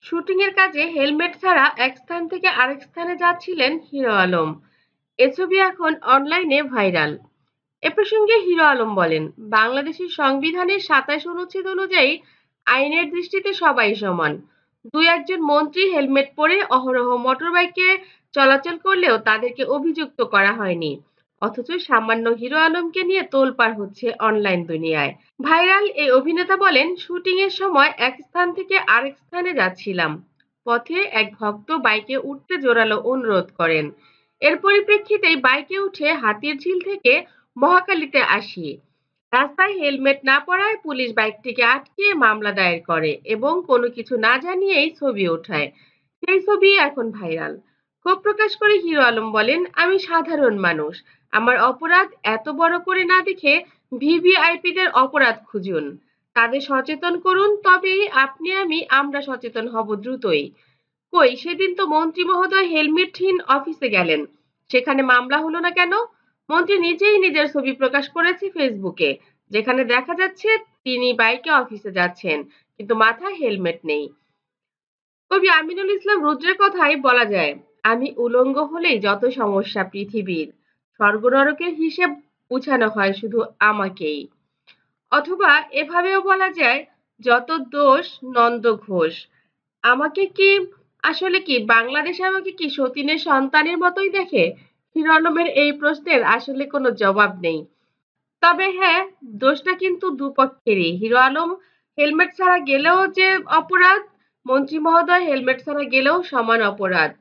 Shooting এর কাজে helmet ছাড়া এক স্থান থেকে আরেক স্থানে যাচ্ছিলেন হিরো আলম। এ ছবি এখন অনলাইনে ভাইরাল। এ প্রসঙ্গে হিরো আলম বলেন, বাংলাদেশের সংবিধানের ২৭ অনুচ্ছেদ অনুযায়ী আইনের দৃষ্টিতে সবাই সমান। দুই একজন মন্ত্রী হেলমেট পরে অহরহ মোটরবাইকে চলাচল করলেও তাদেরকে অভিযুক্ত করা হয়নি। অথচ সামান্য হিরো আলমকে নিয়ে তোলপাড় হচ্ছে অনলাইন দুনিয়ায়। ভাইরাল এই অভিনেতা বলেন, শুটিং এর সময় এক স্থান থেকে আরেক স্থানে যাচ্ছিলাম। পথে এক ভক্ত বাইকে উঠতে জোরালো অনুরোধ করেন। এর পরিপ্রেক্ষিতেই বাইকে উঠে হাতিরঝিল থেকে মহাখালীতে আসি। রাস্তায় হেলমেট না পরায় পুলিশ বাইকটিকে আটকিয়ে মামলা দায়ের করে এবং কোনো কিছু না জানিয়েই ছবি ওঠায়। সেই ছবি এখন ভাইরাল। ক্ষোভ প্রকাশ করে হিরো আলম বলেন, আমি সাধারণ মানুষ। আমার অপরাধ এত বড় করে না দেখে ভিভিআইপিদের অপরাধ খুঁজুন। তাদের সচেতন করুন, তবেই আমরা সচেতন হব দ্রুতই। কই সেদিন তো মন্ত্রী মহোদয় হেলমেটহীন অফিসে গেলেন। সেখানে মামলা হলো না কেন? মন্ত্রী নিজেই নিজের ছবি প্রকাশ করেছে ফেসবুকে, যেখানে দেখা যাচ্ছে তিনি বাইকে অফিসে যাচ্ছেন, কিন্তু মাথায় হেলমেট নেই। কবি আমিনুল ইসলাম রুদ্রের কথাই বলা যায়, আমি উলঙ্গ হলেই যত সমস্যা পৃথিবীর, স্বর্গ নরকের হিসেব বুঝানো হয় শুধু আমাকেই। অথবা এভাবেও বলা যায়, যত দোষ নন্দ ঘোষ। আমাকে কি কি বাংলাদেশ আমাকে কি সতীনের সন্তানের মতোই দেখে? হিরো আলমের এই প্রশ্নের আসলে কোনো জবাব নেই। তবে হ্যাঁ, দোষটা কিন্তু দুপক্ষেরই। হিরো আলম হেলমেট ছাড়া গেলেও যে অপরাধ, মন্ত্রী মহোদয় হেলমেট ছাড়া গেলেও সমান অপরাধ।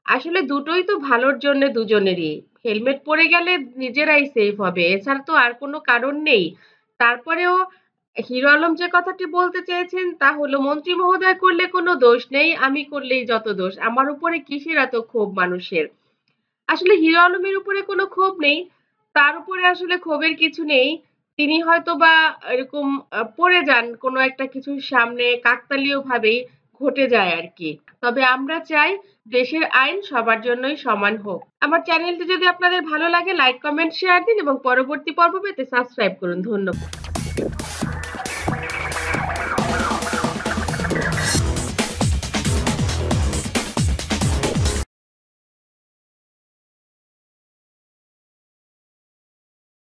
আসলে দুটোই তো ভালোর জন্য দুজনেরই। হেলমেট পরে গেলে নিজেরাই সেফ হবে, এছাড়া তো আর কোনো কারণ নেই। তারপরেও হিরো আলম যে কথাটি বলতে চেয়েছেন তা হলো, মন্ত্রী মহোদয় করলে কোনো দোষ নেই, আমি করলেই যত দোষ। আমার উপরে কিসের এত ক্ষোভ মানুষের? আসলে হিরো আলমের উপরে কোনো ক্ষোভ নেই। তার উপরে আসলে ক্ষোভের কিছু নেই। তিনি হয়তোবা এরকম পড়ে যান কোনো একটা কিছুর সামনে, কাকতালীয়ভাবেই ঘটে যায় আরকি। তবে আমরা চাই দেশের আইন সবার জন্যই সমান হোক। আমার চ্যানেলটি যদি আপনাদের ভালো লাগে, লাইক, কমেন্ট, শেয়ার দিন এবং পরবর্তী পর্ব পেতে সাবস্ক্রাইব করুন। ধন্যবাদ।